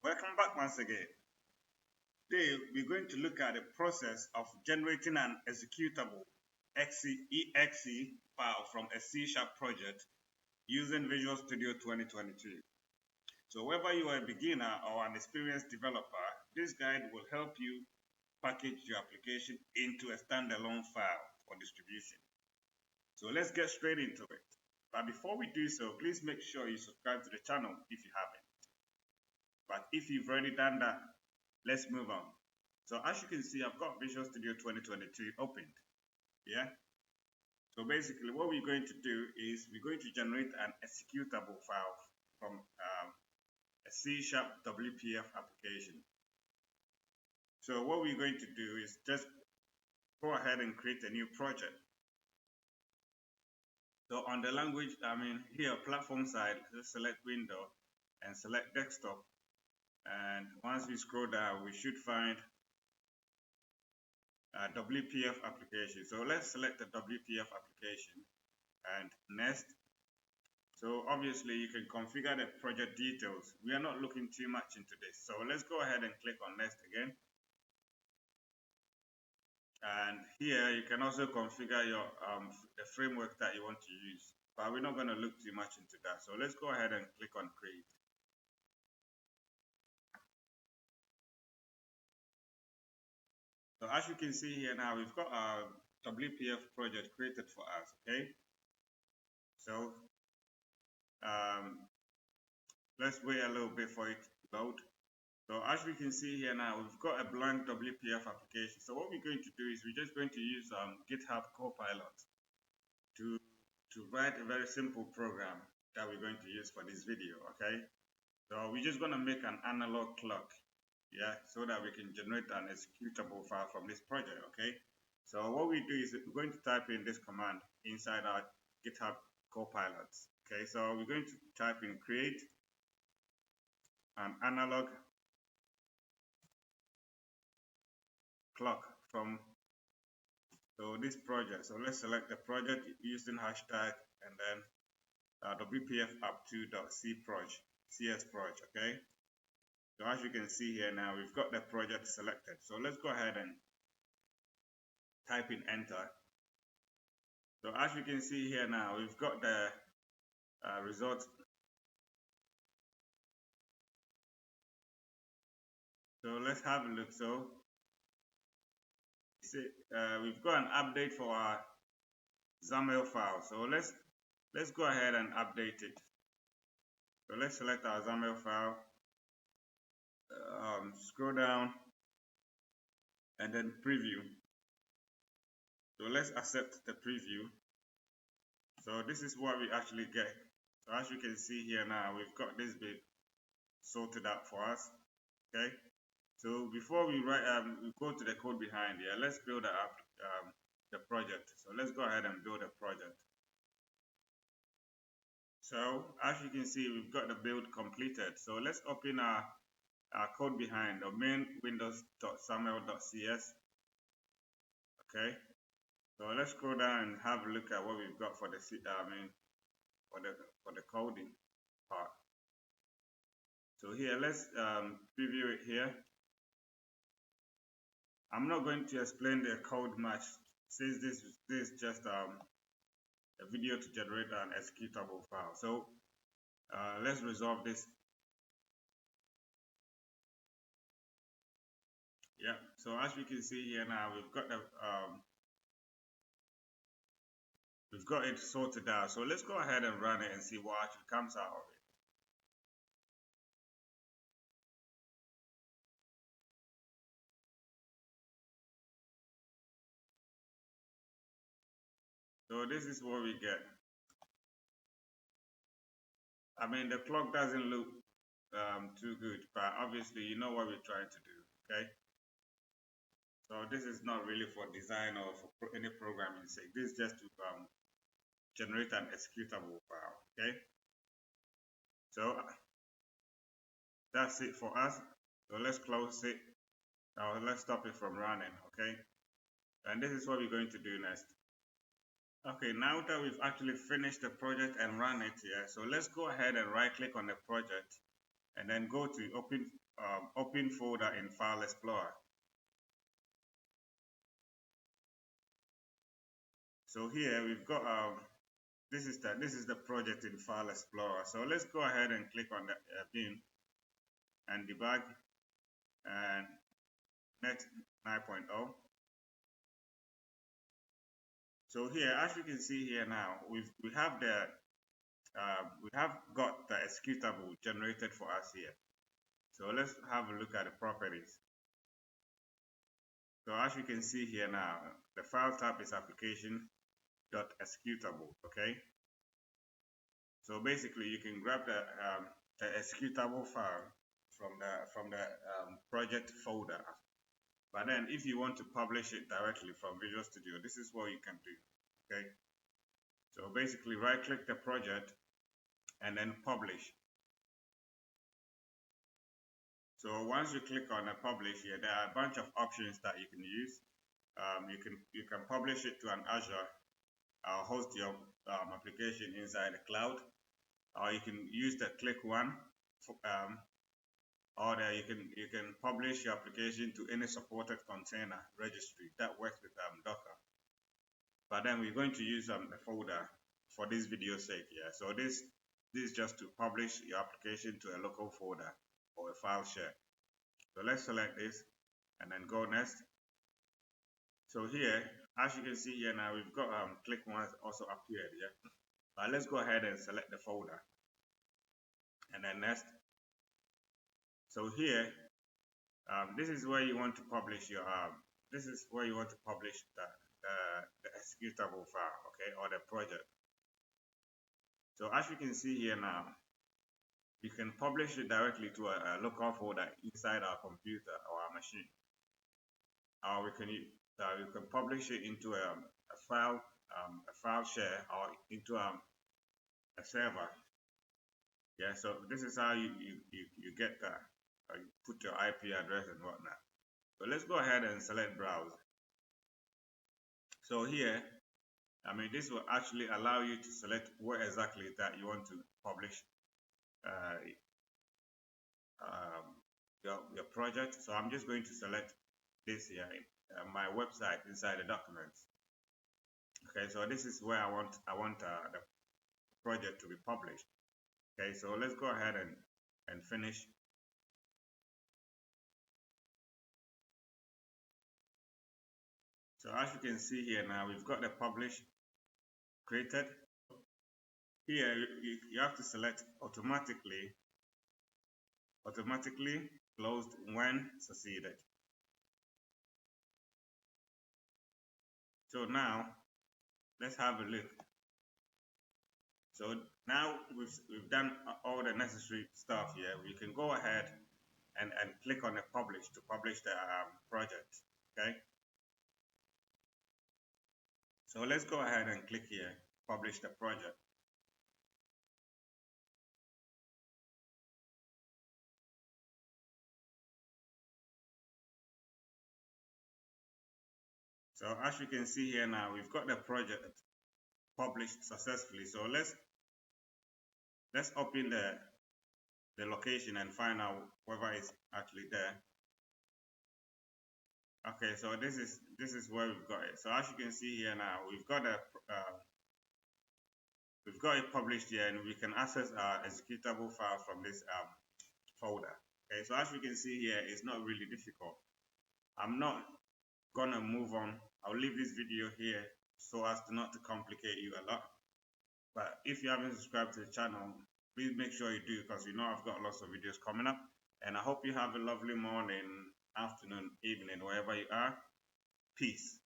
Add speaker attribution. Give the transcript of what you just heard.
Speaker 1: Welcome back once again. Today we're going to look at the process of generating an executable EXE file from a C# project using Visual Studio 2022. So whether you are a beginner or an experienced developer, this guide will help you package your application into a standalone file for distribution. So let's get straight into it. But before we do so, please make sure you subscribe to the channel if you haven't. But if you've already done that, let's move on. So as you can see, I've got Visual Studio 2022 opened. Yeah. So basically what we're going to do is we're going to generate an executable file from a C# WPF application. So what we're going to do is just go ahead and create a new project. So on the language, here platform side, just select window and select desktop. And once we scroll down, we should find a WPF application. So let's select the WPF application and next. So obviously you can configure the project details. We are not looking too much into this. So let's go ahead and click on next again. And here you can also configure your the framework that you want to use. But we're not going to look too much into that. So let's go ahead and click on create. So as you can see here now, we've got our WPF project created for us, okay? So let's wait a little bit for it to load. So as we can see here now, we've got a blank WPF application. So what we're going to do is we're just going to use GitHub Copilot to write a very simple program that we're going to use for this video, okay? So we're just going to make an analog clock, yeah, so that we can generate an executable file from this project, okay? So what we do is we're going to type in this command inside our GitHub Copilot, okay? So we're going to type in create an analog clock from this project. So let's select the project using hashtag and then WPF app2.csproj, okay? So as you can see here now, we've got the project selected. So let's go ahead and type in enter. So as you can see here now, we've got the result. So let's have a look. So we've got an update for our XAML file. So let's go ahead and update it. So let's select our XAML file, scroll down, and then preview. So let's accept the preview. So this is what we actually get. So as you can see here now, we've got this bit sorted out for us. Okay. So before we write, we go to the code behind here. Let's build up the project. So let's go ahead and build a project. So as you can see, we've got the build completed. So let's open our code behind the main windows.xaml.cs. Okay. So let's scroll down and have a look at what we've got for the for the coding part. So here, let's preview it here. I'm not going to explain the code much since this is just a video to generate an executable file. So let's resolve this. Yeah. So as we can see here now, we've got the we've got it sorted out. So let's go ahead and run it and see what actually comes out of it. So this is what we get. I mean, the clock doesn't look too good, but obviously you know what we're trying to do, okay? So this is not really for design or for any programming sake. This is just to generate an executable file, okay? So that's it for us. So let's close it. Now let's stop it from running, okay? And this is what we're going to do next. Okay, now that we've actually finished the project and run it here, so let's go ahead and right click on the project and then go to open open folder in File Explorer. So here we've got this is the project in File Explorer. So let's go ahead and click on the bin and debug and net 9.0. So here, as you can see here now, we have got the executable generated for us here. So let's have a look at the properties. So as you can see here now, the file type is application.executable. Okay. So basically, you can grab the executable file from the project folder. But then, if you want to publish it directly from Visual Studio, this is what you can do. Okay. So basically, right-click the project and then publish. So once you click on a publish here, there are a bunch of options that you can use. You can publish it to an Azure or host your application inside the cloud, or you can use the click one, or you can publish your application to any supported container registry that works with Docker. But then we're going to use a folder for this video sake here. So this is just to publish your application to a local folder or a file share. So let's select this and then go next. So here, as you can see here now, we've got click one also appeared here. But let's go ahead and select the folder and then next. So here, this is where you want to publish your the executable file, okay, or the project. So as you can see here now, you can publish it directly to a local folder inside our computer or our machine, or you can publish it into a file share or into a server. Yeah, so this is how you get that. You put your IP address and whatnot. So let's go ahead and select browse. So here, this will actually allow you to select where exactly that you want to publish your project. So I'm just going to select this here, my website inside the documents. Okay, so this is where I want the project to be published. Okay, so let's go ahead and finish. So as you can see here now, we've got the publish created. Here you have to select automatically closed when succeeded. So now let's have a look. So now we've done all the necessary stuff here. We can go ahead and click on the publish to publish the project. Okay. So let's go ahead and click here, publish the project. So as you can see here now, we've got the project published successfully. So let's open the location and find out whether it's actually there. Okay, so this is where we've got it. So as you can see here now, we've got it published here, and we can access our executable file from this folder. Okay, so as you can see here, it's not really difficult. I'm not gonna move on. I'll leave this video here so as to not to complicate you a lot. But if you haven't subscribed to the channel, please make sure you do, because you know I've got lots of videos coming up. And I hope you have a lovely morning, afternoon, evening, wherever you are. Peace.